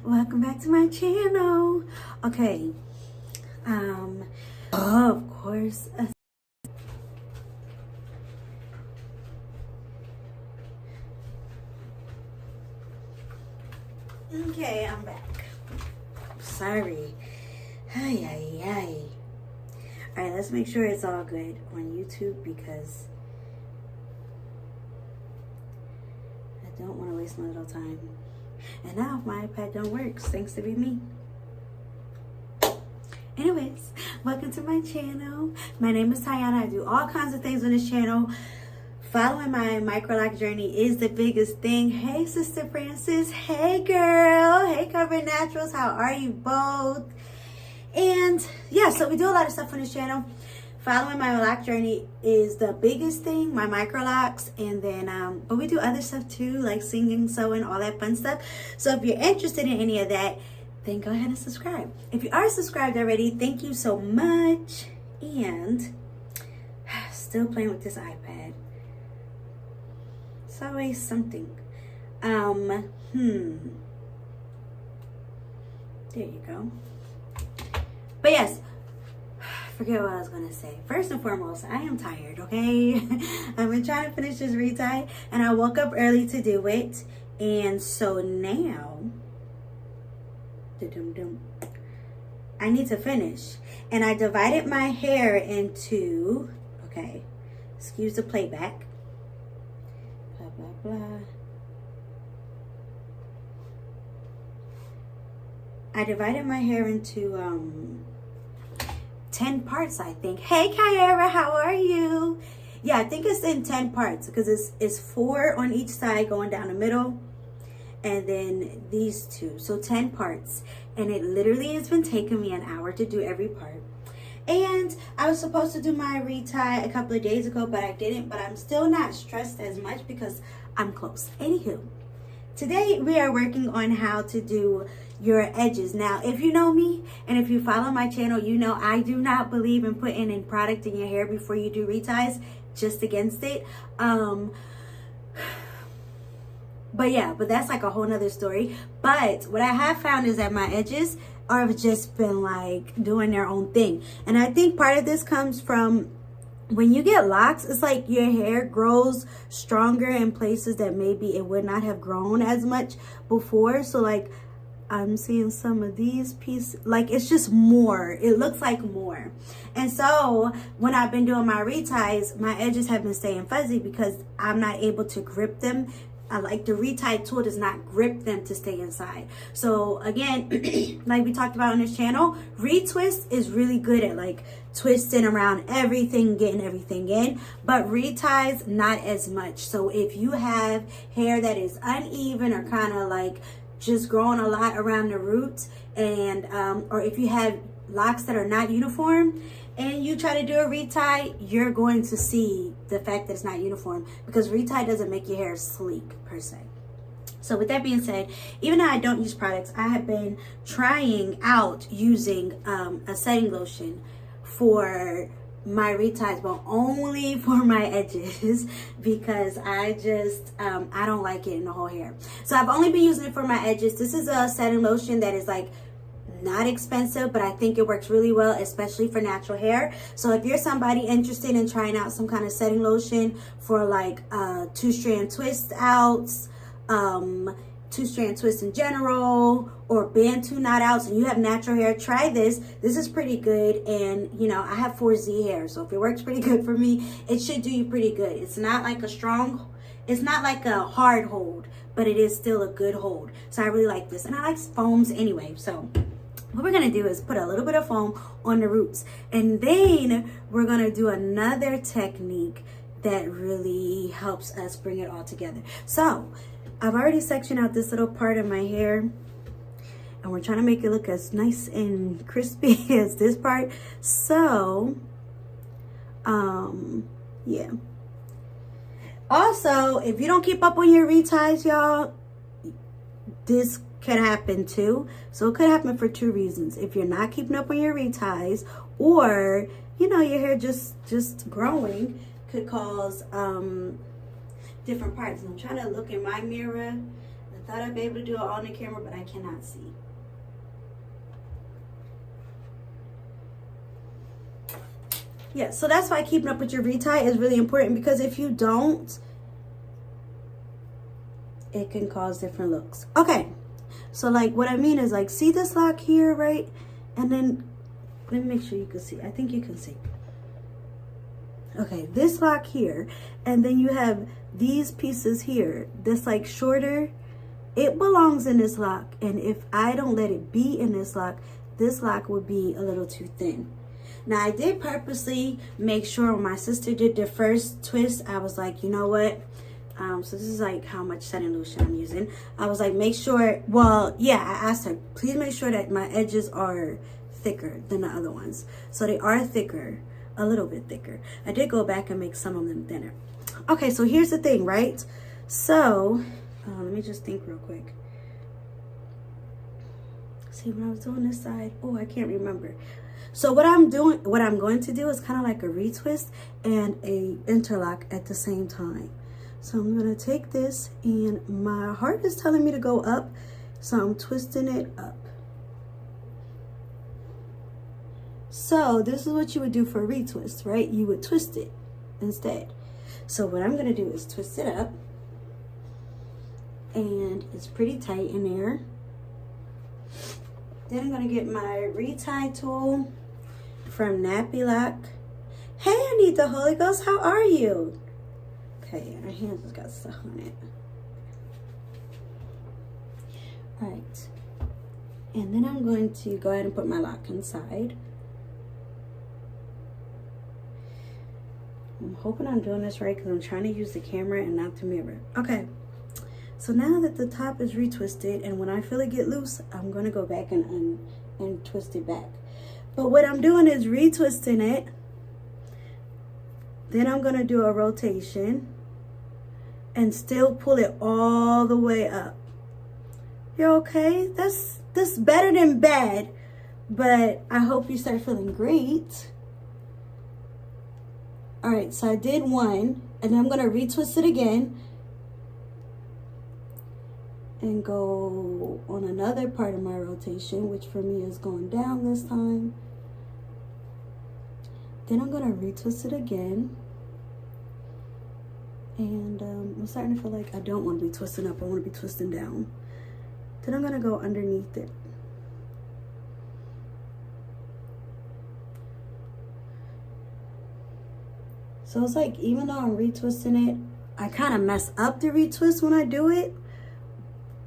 Welcome back to my channel. Okay, of course, okay, I'm back. Sorry. Ay, ay, ay. All right, let's make sure it's all good on YouTube because I don't want to waste my little time. And now my iPad don't work, thanks to be me. Anyways, welcome to my channel. My name is Tiana. I do all kinds of things on this channel. Following my micro-loc journey is the biggest thing. Hey, Sister Francis. Hey, girl. Hey, Cover Naturals. How are you both? And yeah, so we do a lot of stuff on this channel. Following my loc journey is the biggest thing, my micro-locs, and then but we do other stuff too, like singing, sewing, all that fun stuff. So if you're interested in any of that, then go ahead and subscribe. If you are subscribed already, thank you so much. And still playing with this iPad. It's always something. There you go. But yes, forget what I was gonna say. First and foremost, I am tired, okay? I've been trying to finish this retie and I woke up early to do it. And so now, I need to finish. And I divided my hair into, okay, excuse the playback. Blah, blah, blah. I divided my hair into 10 parts, I think. Hey, Kyara, how are you? Yeah, I think it's in 10 parts because it's 4 on each side going down the middle. And then these 2. So 10 parts. And it literally has been taking me an hour to do every part. And I was supposed to do my retie a couple of days ago, but I didn't. But I'm still not stressed as much because I'm close. Anywho, today we are working on how to do your edges. Now, if you know me and if you follow my channel, you know I do not believe in putting in product in your hair before you do reties. Just against it. But that's like a whole nother story. But what I have found is that my edges have just been like doing their own thing. And I think part of this comes from when you get locks, it's like your hair grows stronger in places that maybe it would not have grown as much before. So like I'm seeing some of these pieces, like it's just more. It looks like more. And so when I've been doing my reties, my edges have been staying fuzzy because I'm not able to grip them. Like the retie tool does not grip them to stay inside. So again, like we talked about on this channel, retwist is really good at like twisting around everything, getting everything in, but reties not as much. So if you have hair that is uneven or kind of like just growing a lot around the roots, and or if you have locks that are not uniform and you try to do a retie, you're going to see the fact that it's not uniform because retie doesn't make your hair sleek per se. So with that being said, even though I don't use products, I have been trying out using a setting lotion for my reties, but only for my edges because I just I don't like it in the whole hair. So I've only been using it for my edges. This is a setting lotion that is like not expensive, but I think it works really well, especially for natural hair. So if you're somebody interested in trying out some kind of setting lotion for like 2-strand twist outs, 2-strand twist in general, or Bantu knot outs, and you have natural hair, try this. This is pretty good. And you know, I have 4Z hair, so if it works pretty good for me, it should do you pretty good. It's not like it's not like a hard hold, but it is still a good hold. So I really like this, and I like foams anyway. So what we're gonna do is put a little bit of foam on the roots, and then we're gonna do another technique that really helps us bring it all together. So I've already sectioned out this little part of my hair, and we're trying to make it look as nice and crispy as this part. So yeah. Also, if you don't keep up on your reties, y'all, this could happen too. So it could happen for 2 reasons. If you're not keeping up on your reties, or you know, your hair just growing, could cause different parts. And I'm trying to look in my mirror. thought I'd be able to do it on the camera, but I cannot see. Yeah, so that's why keeping up with your retie is really important, because if you don't, it can cause different looks. Okay, so like what I mean is like, see this lock here, right? And then let me make sure you can see. I think you can see. Okay, this lock here, and then you have these pieces here. This like shorter, it belongs in this lock, and if I don't let it be in this lock would be a little too thin. Now, I did purposely make sure when my sister did the first twist, I was like, you know what? So this is like how much setting lotion I'm using. I was like, make sure, well, yeah, I asked her, please make sure that my edges are thicker than the other ones. So they are thicker, a little bit thicker. I did go back and make some of them thinner. Okay, so here's the thing, right? So, let me just think real quick. See, when I was doing this side, oh, I can't remember. So what I'm going to do is kind of like a retwist and a interlock at the same time. So I'm going to take this, and my heart is telling me to go up, so I'm twisting it up. So this is what you would do for a retwist, right? You would twist it instead. So what I'm going to do is twist it up, and it's pretty tight in there. Then I'm going to get my retie tool from Nappy Loc. Hey, I need the Holy Ghost. How are you? Okay, our hands has got stuff on it. All right. And then I'm going to go ahead and put my lock inside. I'm hoping I'm doing this right because I'm trying to use the camera and not the mirror. Okay. So now that the top is retwisted, and when I feel it get loose, I'm going to go back and twist it back. But what I'm doing is retwisting it. Then I'm going to do a rotation and still pull it all the way up. You're okay? That's better than bad, but I hope you start feeling great. All right, so I did one, and I'm going to retwist it again and go on another part of my rotation, which for me is going down this time. Then I'm gonna retwist it again. And I'm starting to feel like I don't want to be twisting up, I want to be twisting down. Then I'm gonna go underneath it. So it's like, even though I'm retwisting it, I kind of mess up the retwist when I do it.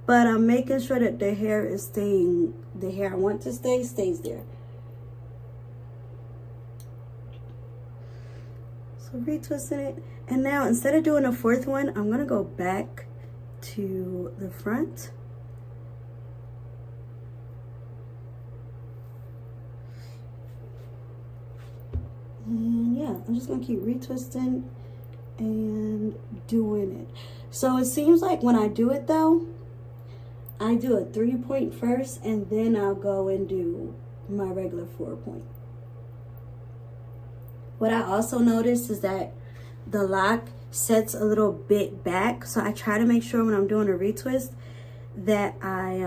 But I'm making sure that the hair is staying, the hair I want to stay, stays there. So retwisting it. And now instead of doing a fourth one, I'm going to go back to the front. And yeah, I'm just going to keep retwisting and doing it. So it seems like when I do it though, I do a 3-point first, and then I'll go and do my regular 4-point. What I also noticed is that the lock sets a little bit back, so I try to make sure when I'm doing a retwist that I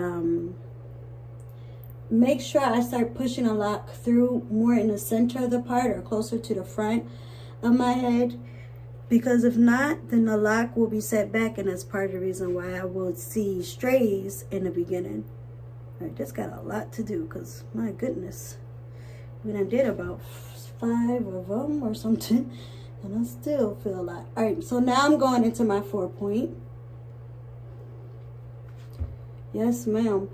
make sure I start pushing a lock through more in the center of the part or closer to the front of my head. Because if not, then the lock will be set back, and that's part of the reason why I will see strays in the beginning. I just got a lot to do, because my goodness, I mean, I did about 5 of them or something, and I still feel a lot. All right, so now I'm going into my 4-point. Yes, ma'am.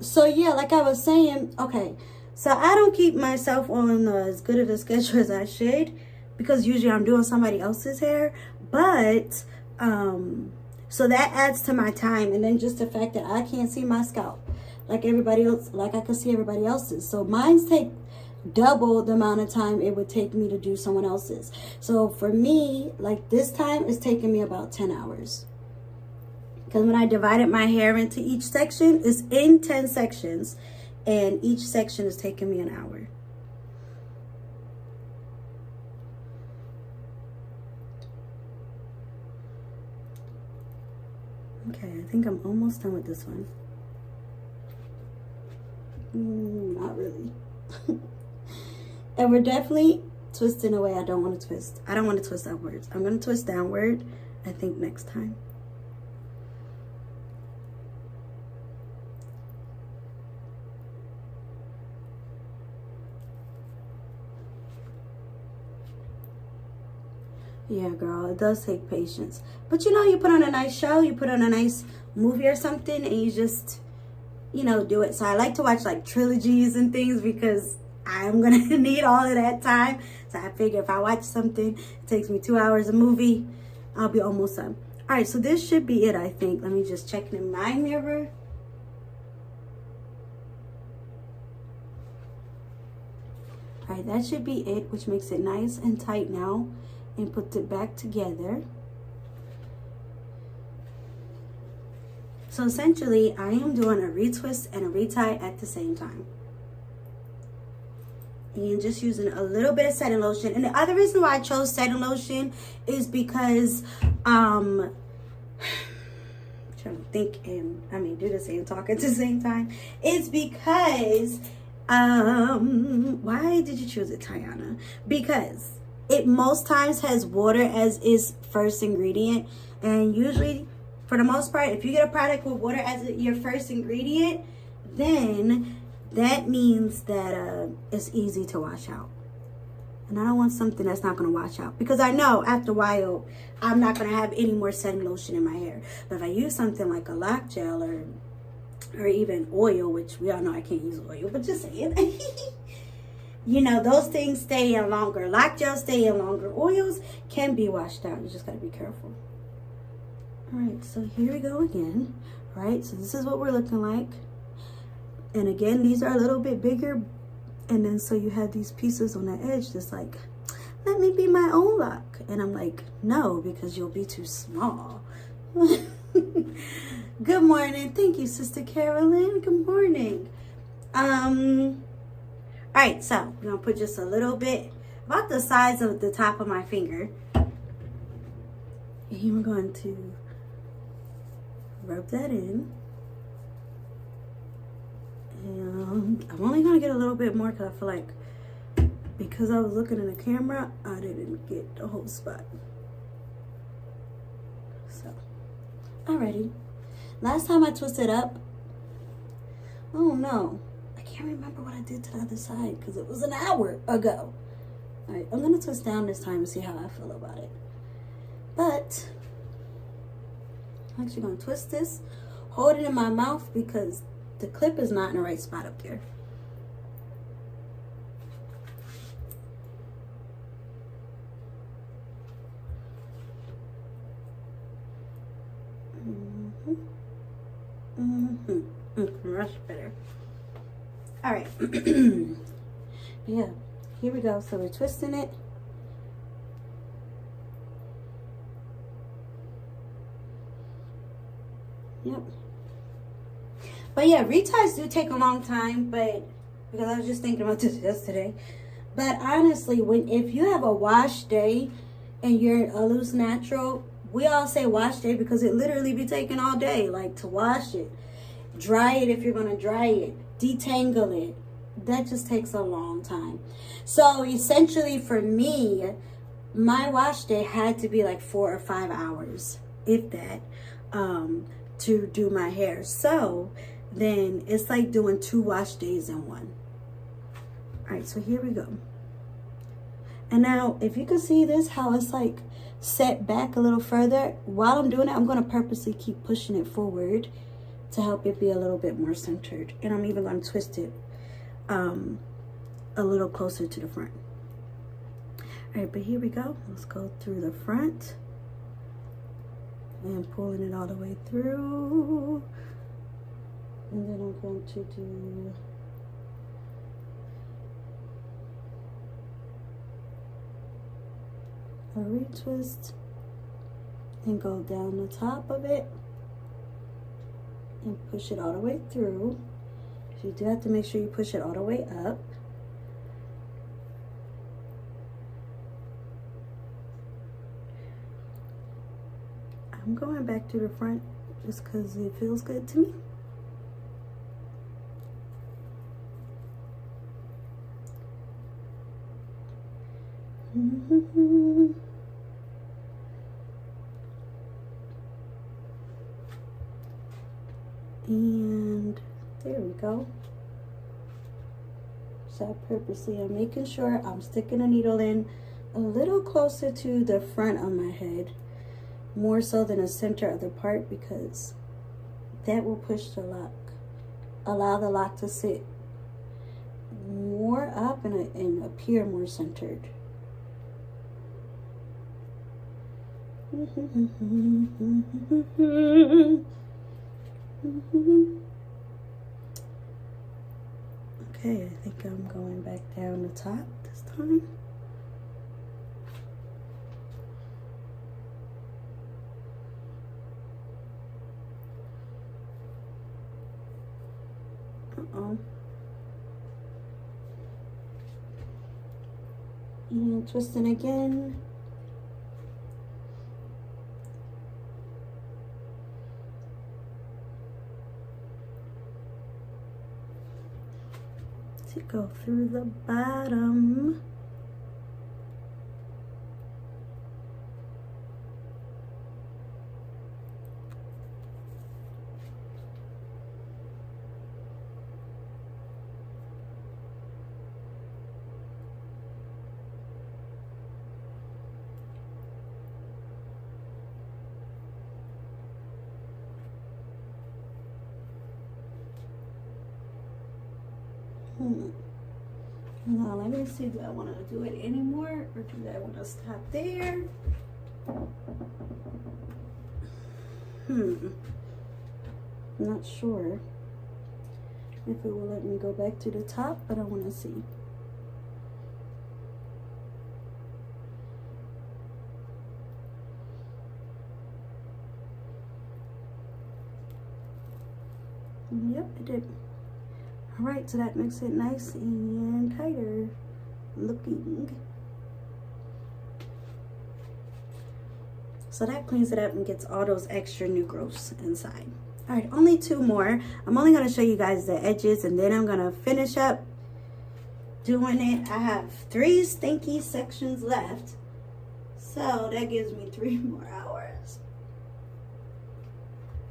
So yeah, like I was saying, okay, so I don't keep myself on as good of a schedule as I should, because usually I'm doing somebody else's hair. But so that adds to my time, and then just the fact that I can't see my scalp like everybody else, like I can see everybody else's. So mine's take double the amount of time it would take me to do someone else's. So for me, like this time it's taking me about 10 hours. Because when I divided my hair into each section, it's in 10 sections, and each section is taking me an hour. Okay, I think I'm almost done with this one. Not really. And we're definitely twisting away. I don't want to twist. I don't want to twist upwards. I'm going to twist downward, I think, next time. Yeah, girl, it does take patience. But you know, you put on a nice show, you put on a nice movie or something, and you just, you know, do it. So I like to watch like trilogies and things because I'm going to need all of that time. So I figure if I watch something, it takes me 2 hours a movie, I'll be almost done. All right, so this should be it, I think. Let me just check in my mirror. All right, that should be it, which makes it nice and tight now. And put it back together. So essentially, I am doing a retwist and a retie at the same time. And just using a little bit of setting lotion. And the other reason why I chose setting lotion is because trying to think and do the same talk at the same time. It's because why did you choose it, Tiana? Because it most times has water as its first ingredient, and usually for the most part, if you get a product with water as your first ingredient, then that means that it's easy to wash out. And I don't want something that's not going to wash out, because I know after a while I'm not going to have any more setting lotion in my hair. But if I use something like a lock gel or even oil, which we all know I can't use oil, but just saying. You know, those things stay in longer. Lock gels stay in longer. Oils can be washed out. You just got to be careful. All right, so here we go again. All right, so this is what we're looking like. And again, these are a little bit bigger. And then so you have these pieces on the edge that's like, let me be my own lock. And I'm like, no, because you'll be too small. Good morning. Thank you, Sister Carolyn. Good morning. All right, so I'm going to put just a little bit, about the size of the top of my finger. And we're going to rub that in. And I'm only going to get a little bit more because I feel like because I was looking in the camera, I didn't get the whole spot. So, alrighty. Last time I twisted up, oh no. I can't remember what I did to the other side because it was an hour ago. All right, I'm going to twist down this time and see how I feel about it. But I'm actually going to twist this, hold it in my mouth because the clip is not in the right spot up there. Much better. All right. Yeah, here we go. So we're twisting it. Yep. But yeah, reties do take a long time, but because I was just thinking about this yesterday. But honestly, if you have a wash day and you're a loose natural, we all say wash day because it literally be taking all day, like to wash it. Dry it if you're going to dry it. Detangle it. That just takes a long time. So essentially for me, my wash day had to be like 4 or 5 hours, if that, to do my hair. So then it's like doing 2 wash days in one. All right, so here we go. And now if you can see this, how it's like set back a little further, while I'm doing it, I'm going to purposely keep pushing it forward to help it be a little bit more centered. And I'm even going to twist it a little closer to the front. All right, but here we go. Let's go through the front and pulling it all the way through. And then I'm going to do a retwist and go down the top of it and push it all the way through. So you do have to make sure you push it all the way up. I'm going back to the front just because it feels good to me. And there we go. So purposely I'm making sure I'm sticking a needle in a little closer to the front of my head, more so than the center of the part, because that will push the lock, allow the lock to sit more up and appear more centered. Okay, I think I'm going back down the top this time. Uh-oh. And twisting again. To go through the bottom. Now let me see, do I want to do it anymore or do I want to stop there? I'm not sure if it will let me go back to the top, but I want to see. Yep, it did. All right, so that makes it nice and tighter looking. So that cleans it up and gets all those extra new growths inside. All right, only 2 more. I'm only gonna show you guys the edges and then I'm gonna finish up doing it. I have 3 stinky sections left. So that gives me 3 more hours.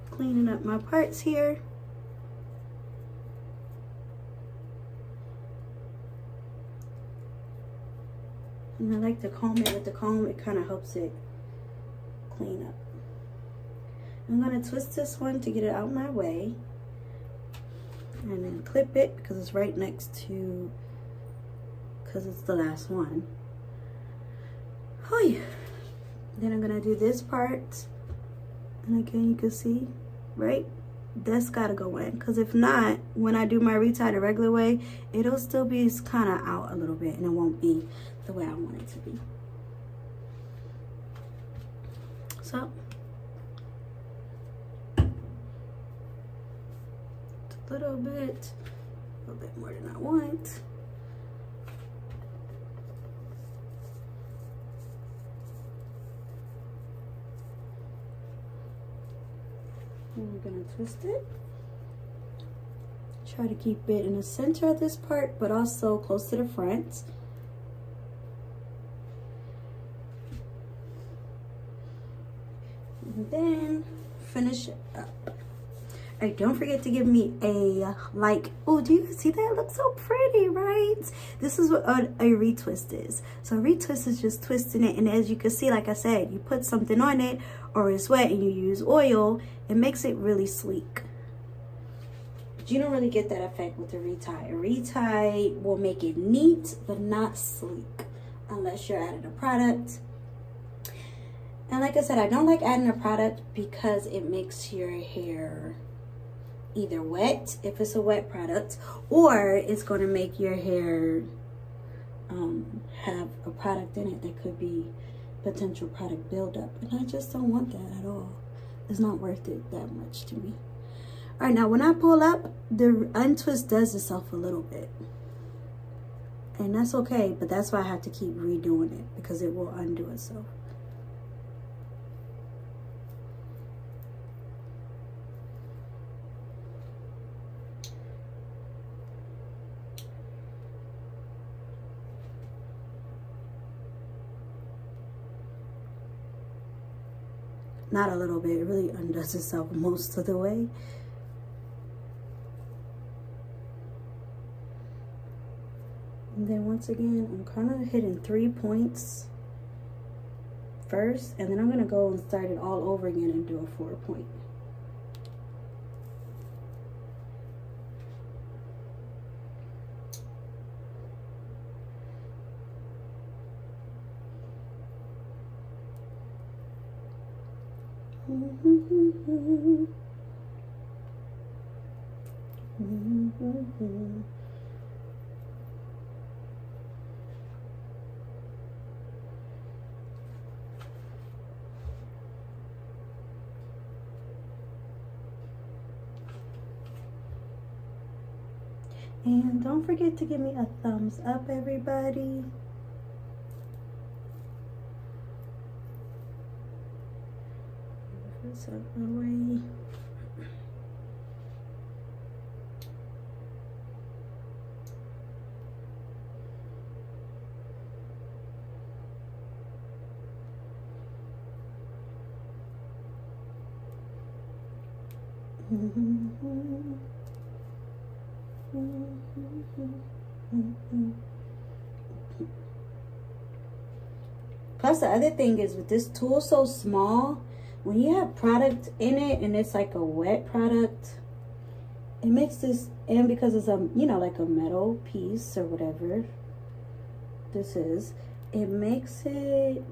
Cleaning up my parts here. And I like to comb it with the comb. It kind of helps it clean up. I'm going to twist this one to get it out of my way. And then clip it because it's right next to, because it's the last one. Oh yeah. Then I'm going to do this part. And again, you can see, right? That's got to go in. Because if not, when I do my retie the regular way, it'll still be kind of out a little bit. And it won't be the way I want it to be. So it's a little bit more than I want. And we're gonna twist it. Try to keep it in the center of this part, but also close to the front. And then finish it up. All right, don't forget to give me a like. Oh, do you see that? It looks so pretty, right? This is what a retwist is. So a retwist is just twisting it, and as you can see, like I said, you put something on it or it's wet and you use oil, it makes it really sleek. But you don't really get that effect with a retie. A retie will make it neat, but not sleek unless you're adding a product. And like I said, I don't like adding a product because it makes your hair either wet, if it's a wet product, or it's going to make your hair have a product in it that could be potential product buildup. And I just don't want that at all. It's not worth it that much to me. All right, now when I pull up, the untwist does itself a little bit. And that's okay, but that's why I have to keep redoing it because it will undo itself. Not a little bit, it really undoes itself most of the way. And then once again, I'm kind of hitting 3 points first, and then I'm going to go and start it all over again and do a 4 point. And don't forget to give me a thumbs up, everybody. This out of the way. Plus the other thing is, with this tool so small, when you have product in it and it's like a wet product, it makes this, and because it's a, you know, like a metal piece or whatever this is, it makes it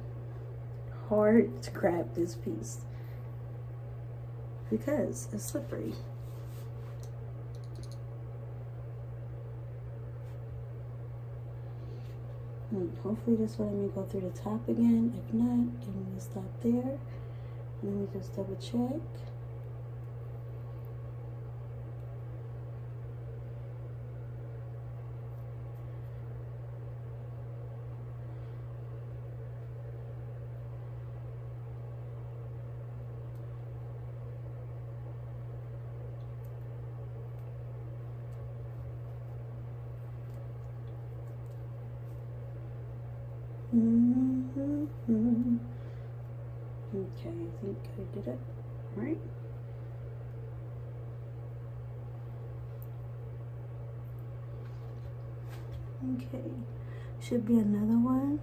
hard to grab this piece because it's slippery. And hopefully this will let me go through the top again. If not, then we'll stop there. Let me just double check. Okay, I think I did it right. Okay, should be another one.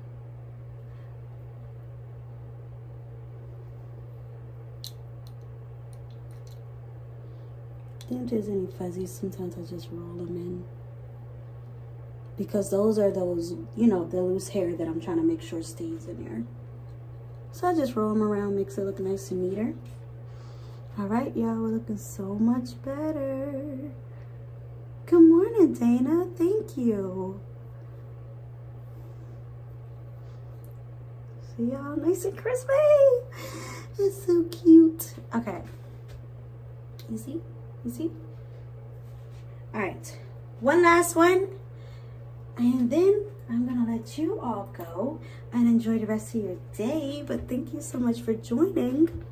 If there's any fuzzies, sometimes I just roll them in, because those are those, you know, the loose hair that I'm trying to make sure stays in there. So I just roll them around, makes it look nice and neater. All right, y'all, we're looking so much better. Good morning, Dana. Thank you. See y'all nice and crispy. It's so cute. Okay. You see? You see? All right. One last one. And then I'm going to let you all go and enjoy the rest of your day. But thank you so much for joining.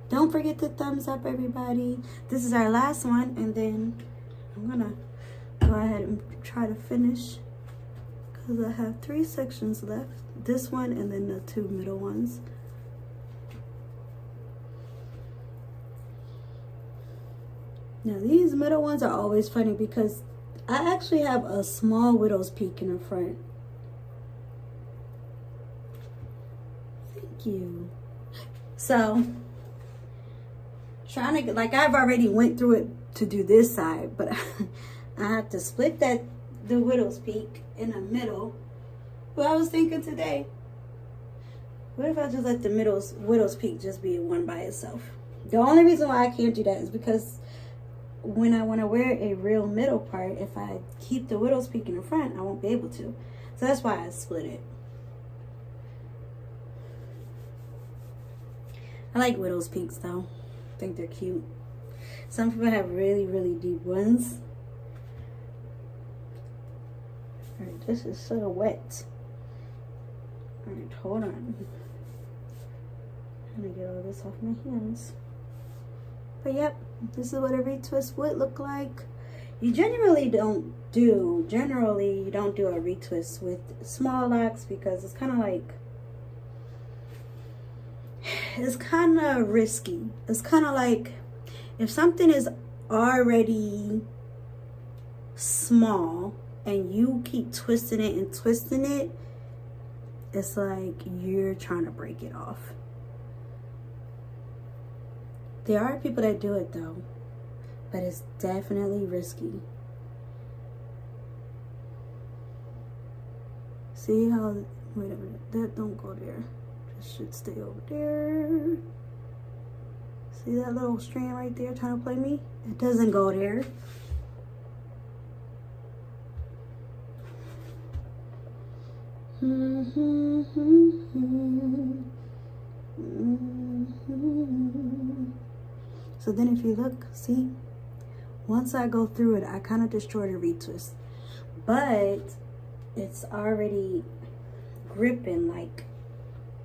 Don't forget to thumbs up, everybody. This is our last one. And then I'm going to go ahead and try to finish, because I have 3 sections left. This one and then the 2 middle ones. Now these middle ones are always funny because I actually have a small widow's peak in the front. Thank you. So, trying to get, like, I've already went through it to do this side, but I have to split the widow's peak in the middle. Well, I was thinking today, what if I just let the widow's peak just be one by itself? The only reason why I can't do that is because when I want to wear a real middle part, if I keep the widow's peak in the front, I won't be able to. So that's why I split it. I like widow's peaks though. I think they're cute. Some people have really, really deep ones. Alright, this is so wet. Alright, hold on. I'm gonna get all this off my hands. But yep, this is what a retwist would look like. You generally don't do a retwist with small locks because it's kind of like, it's kind of risky. It's kind of like if something is already small and you keep twisting it and twisting it, it's like you're trying to break it off. There are people that do it though, but it's definitely risky. See how, wait a minute, that don't go there. This should stay over there. See that little strand right there trying to play me? It doesn't go there. So then if you look, see, once I go through it, I kind of destroy the retwist, but it's already gripping, like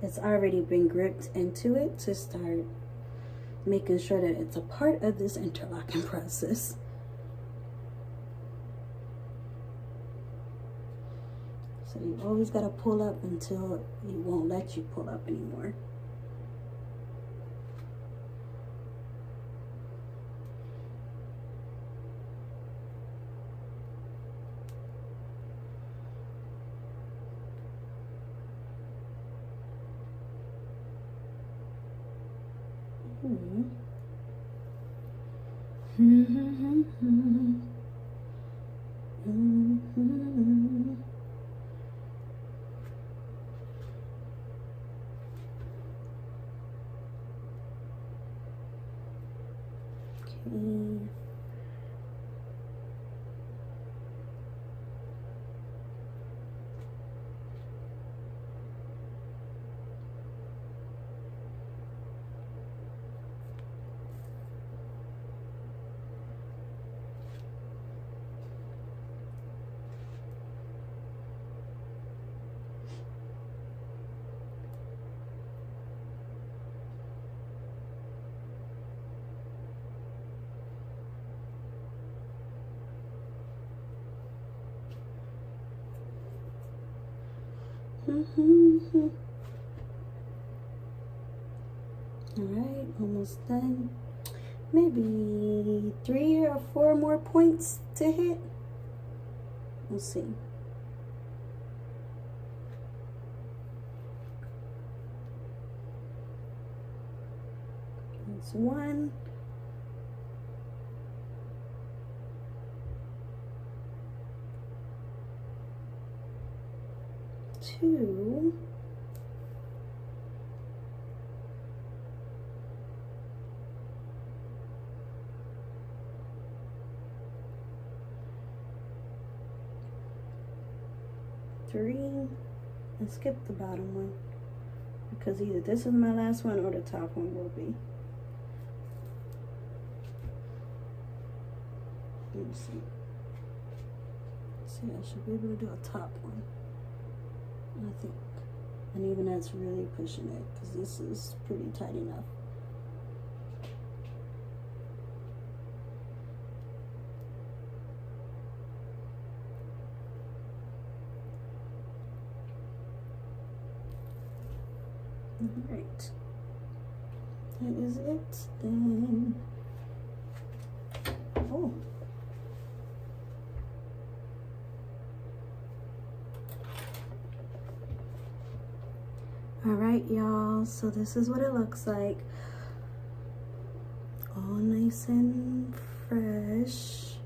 it's already been gripped into it to start making sure that it's a part of this interlocking process. So you always got to pull up until it won't let you pull up anymore. All right, almost done. Maybe 3 or 4 more points to hit. We'll see. That's 1. 2. 3, and skip the bottom one because either this is my last one or the top one will be. Let me see. See, I should be able to do a top one, I think. And even that's really pushing it because this is pretty tight enough. All right, that is it then. Oh. All right, y'all, so this is what it looks like. All nice and fresh.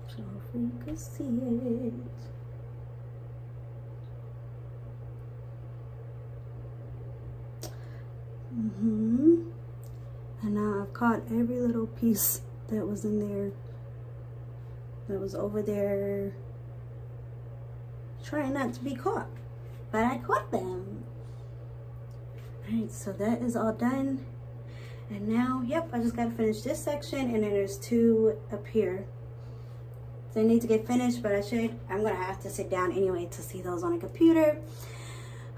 So hopefully you can see it. And now I've caught every little piece that was in there, that was over there, trying not to be caught, but I caught them. All right, so that is all done. And now, yep, I just gotta finish this section, and then there's 2 up here. So I need to get finished, but I'm gonna have to sit down anyway to see those on a computer.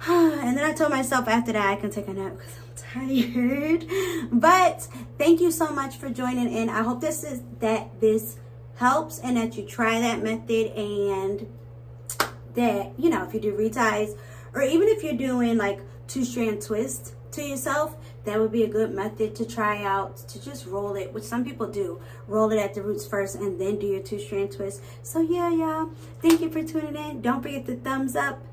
And then I told myself after that I can take a nap because I'm tired. But thank you so much for joining in. I hope this helps and that you try that method, and that, you know, if you do reties, or even if you're doing like 2-strand twist to yourself, that would be a good method to try out, to just roll it, which some people do. Roll it at the roots first and then do your 2-strand twist. So yeah, y'all, thank you for tuning in. Don't forget the thumbs up,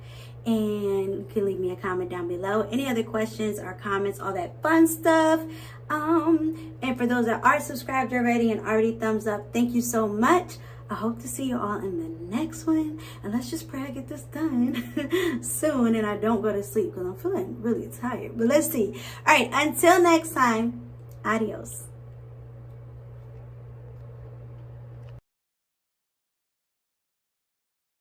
and you can leave me a comment down below. Any other questions or comments, all that fun stuff. And for those that are subscribed already and already thumbs up, thank you so much. I hope to see you all in the next one. And let's just pray I get this done soon and I don't go to sleep because I'm feeling really tired. But let's see. All right, until next time, adios.